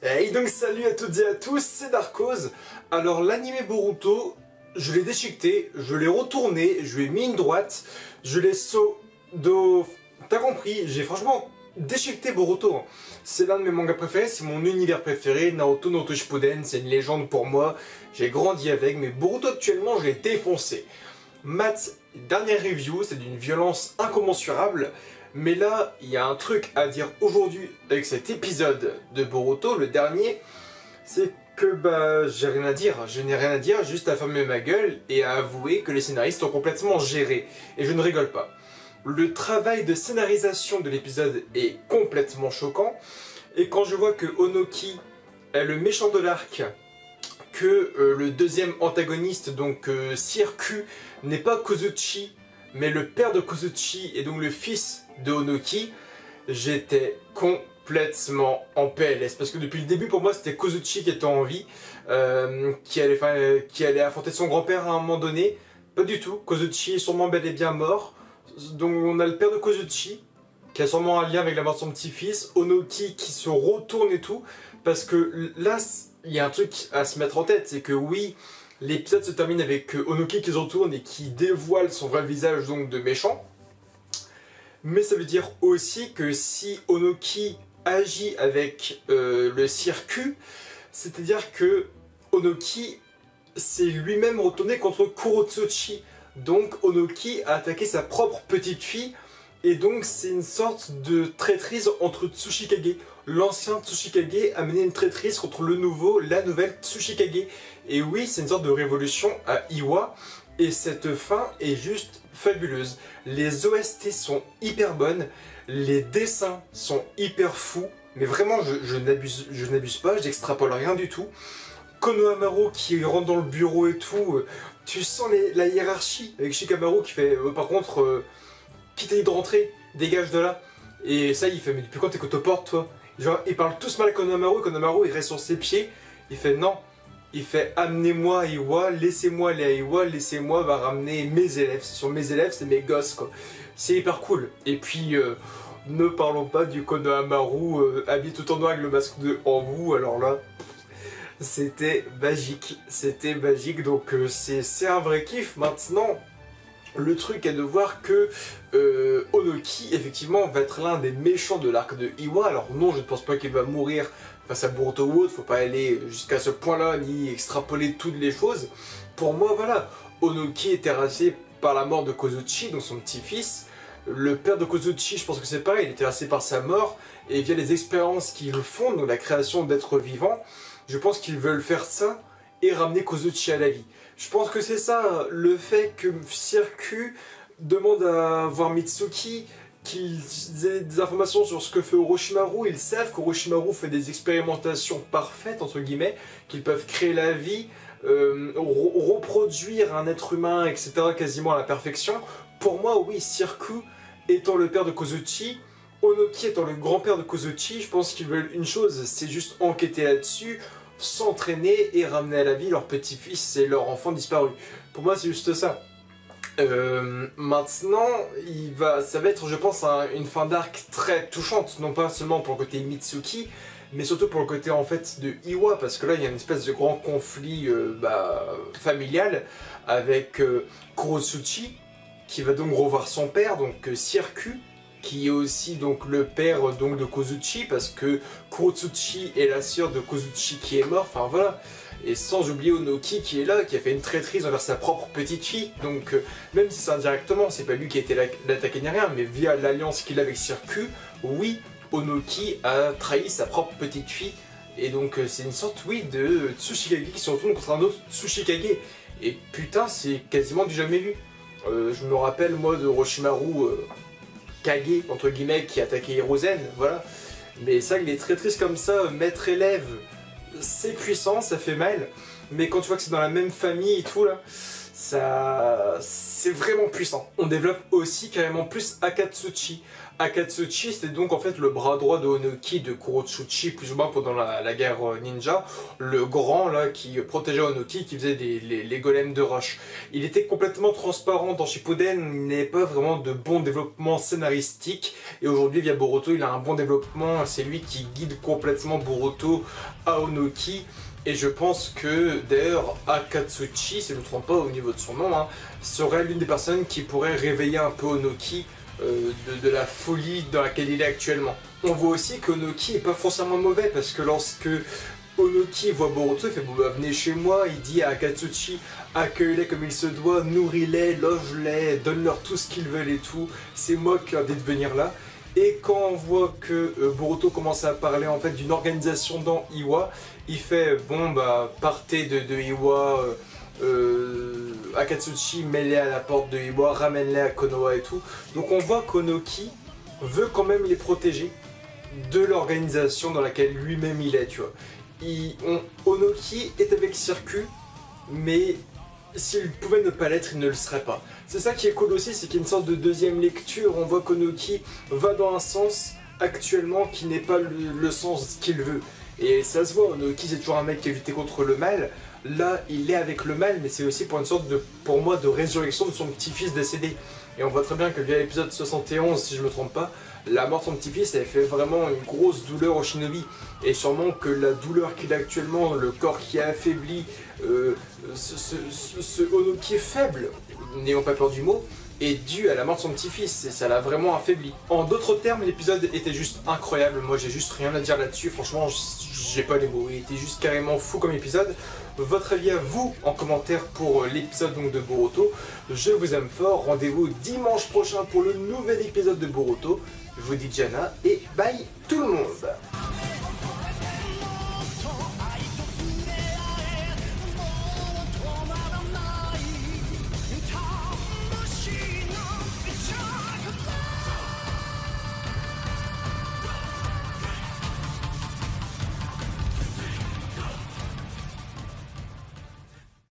Hey donc salut à toutes et à tous, c'est Darkoz. Alors l'anime Boruto, je l'ai déchiqueté, je l'ai retourné, je lui ai mis une droite, je l'ai T'as compris, j'ai franchement déchiqueté Boruto. C'est l'un de mes mangas préférés, c'est mon univers préféré, Naruto Shippuden, c'est une légende pour moi, j'ai grandi avec, mais Boruto actuellement je l'ai défoncé. Matt, dernière review, c'est d'une violence incommensurable. Mais là, il y a un truc à dire aujourd'hui avec cet épisode de Boruto, le dernier, c'est que j'ai rien à dire. Je n'ai rien à dire, juste à fermer ma gueule et à avouer que les scénaristes ont complètement géré. Et je ne rigole pas. Le travail de scénarisation de l'épisode est complètement choquant. Et quand je vois que Onoki est le méchant de l'arc, que le deuxième antagoniste, donc Sirku, n'est pas Kozuchi, mais le père de Kozuchi et donc le fils de Onoki, j'étais complètement en PLS. Parce que depuis le début, pour moi, c'était Kozuchi qui était en vie, qui allait affronter son grand-père à un moment donné. Pas du tout, Kozuchi est sûrement bel et bien mort. Donc on a le père de Kozuchi, qui a sûrement un lien avec la mort de son petit-fils, Onoki qui se retourne et tout. Parce que là, il y a un truc à se mettre en tête, c'est que oui, l'épisode se termine avec Onoki qui se retourne et qui dévoile son vrai visage donc de méchant. Mais ça veut dire aussi que si Onoki agit avec le Sirku, c'est-à-dire que Onoki s'est lui-même retourné contre Kurotsuchi. Donc Onoki a attaqué sa propre petite fille. Et donc c'est une sorte de traîtrise entre Tsuchikage. L'ancien Tsuchikage a mené une traîtrise contre la nouvelle Tsuchikage. Et oui, c'est une sorte de révolution à Iwa. Et cette fin est juste fabuleuse. Les OST sont hyper bonnes, les dessins sont hyper fous, mais vraiment je n'abuse pas, j'extrapole rien du tout. Konohamaru qui rentre dans le bureau et tout, tu sens la hiérarchie avec Shikamaru qui fait par contre qui t'a dit de rentrer, dégage de là. Et ça il fait mais depuis quand t'es porte toi? Genre ils parlent tous mal à Konohamaru il reste sur ses pieds, il fait non. Il fait amenez-moi à Iwa, laissez-moi aller à Iwa, laissez-moi ramener mes élèves. Ce sont mes élèves, c'est mes gosses quoi. C'est hyper cool. Et puis ne parlons pas du Konohamaru habillé tout en noir avec le masque de Hanwoo. Alors là, c'était magique. C'était magique. Donc c'est un vrai kiff. Maintenant, le truc est de voir que Onoki effectivement va être l'un des méchants de l'arc de Iwa. Alors non, je ne pense pas qu'il va mourir face à Boruto ou autre, faut pas aller jusqu'à ce point-là, ni extrapoler toutes les choses. Pour moi, voilà, Onoki est terrassé par la mort de Kozuchi, donc son petit-fils. Le père de Kozuchi, je pense que c'est pareil, il est terrassé par sa mort, et via les expériences qu'ils font, donc la création d'êtres vivants, je pense qu'ils veulent faire ça et ramener Kozuchi à la vie. Je pense que c'est ça, le fait que Sirku demande à voir Mitsuki, qu'ils aient des informations sur ce que fait Orochimaru, ils savent qu'Orochimaru fait des expérimentations parfaites, entre guillemets, qu'ils peuvent créer la vie, reproduire un être humain, etc., quasiment à la perfection. Pour moi, oui, Sirku étant le père de Kozuchi, Onoki étant le grand-père de Kozuchi, je pense qu'ils veulent une chose, c'est juste enquêter là-dessus, s'entraîner et ramener à la vie leur petit-fils et leur enfant disparu. Pour moi, c'est juste ça. Maintenant, ça va être, je pense, une fin d'arc très touchante, non pas seulement pour le côté Mitsuki, mais surtout pour le côté en fait de Iwa, parce que là il y a une espèce de grand conflit familial avec Kurotsuchi, qui va donc revoir son père, donc Sirku, qui est aussi donc le père donc de Kozuchi, parce que Kurotsuchi est la sœur de Kozuchi qui est mort, enfin voilà. Et sans oublier Onoki qui est là, qui a fait une traîtrise envers sa propre petite fille. Donc même si c'est indirectement, c'est pas lui qui a été l'attaqué ni rien, mais via l'alliance qu'il a avec Sirku, oui, Onoki a trahi sa propre petite fille. Et donc c'est une sorte, oui, de Tsuchikage qui se retourne contre un autre Tsuchikage. Et putain, c'est quasiment du jamais vu. Je me rappelle moi de Orochimaru Kage, entre guillemets, qui attaquait Hiruzen, voilà. Mais ça, les traîtrises comme ça, maître-élève, c'est puissant, ça fait mal, mais quand tu vois que c'est dans la même famille et tout là, c'est vraiment puissant. On développe aussi carrément plus Akatsuchi. Akatsuchi, c'était donc en fait le bras droit de Onoki, de Kurotsuchi, plus ou moins pendant la guerre ninja, le grand là qui protégeait Onoki, qui faisait les golems de roche. Il était complètement transparent dans Shippuden, il n'avait pas vraiment de bon développement scénaristique, et aujourd'hui via Boruto il a un bon développement, c'est lui qui guide complètement Boruto à Onoki. Et je pense que d'ailleurs Akatsuchi, si je ne me trompe pas au niveau de son nom, hein, serait l'une des personnes qui pourrait réveiller un peu Onoki de la folie dans laquelle il est actuellement. On voit aussi qu'Onoki n'est pas forcément mauvais parce que lorsque Onoki voit Boruto, il fait bon bah venez chez moi, il dit à Akatsuchi accueille-les comme il se doit, nourris-les, loge-les, donne-leur tout ce qu'ils veulent et tout, c'est moi qui leur ai dit de venir là. Et quand on voit que Boruto commence à parler en fait d'une organisation dans Iwa, il fait bon bah partez de Iwa, Akatsuchi met-les à la porte de Iwa, ramène-les à Konoha et tout. Donc on voit qu'Onoki veut quand même les protéger de l'organisation dans laquelle lui-même il est, tu vois. Onoki est avec Circu, mais s'il pouvait ne pas l'être, il ne le serait pas. C'est ça qui est cool aussi, c'est qu'il y a une sorte de deuxième lecture, on voit qu'Onoki va dans un sens actuellement qui n'est pas le sens qu'il veut. Et ça se voit, Onoki c'est toujours un mec qui a lutté contre le mal, là il est avec le mal, mais c'est aussi pour une sorte de, pour moi, de résurrection de son petit-fils décédé. Et on voit très bien que via l'épisode 71, si je me trompe pas, la mort de son petit-fils, elle fait vraiment une grosse douleur au shinobi. Et sûrement que la douleur qu'il a actuellement, le corps qui est affaibli, ce Onoki faible, n'ayons pas peur du mot, est dû à la mort de son petit-fils, et ça l'a vraiment affaibli. En d'autres termes, l'épisode était juste incroyable, moi j'ai juste rien à dire là-dessus, franchement j'ai pas les mots, il était juste carrément fou comme épisode. Votre avis à vous en commentaire pour l'épisode donc de Boruto, je vous aime fort, rendez-vous dimanche prochain pour le nouvel épisode de Boruto, je vous dis Jana et bye tout le monde.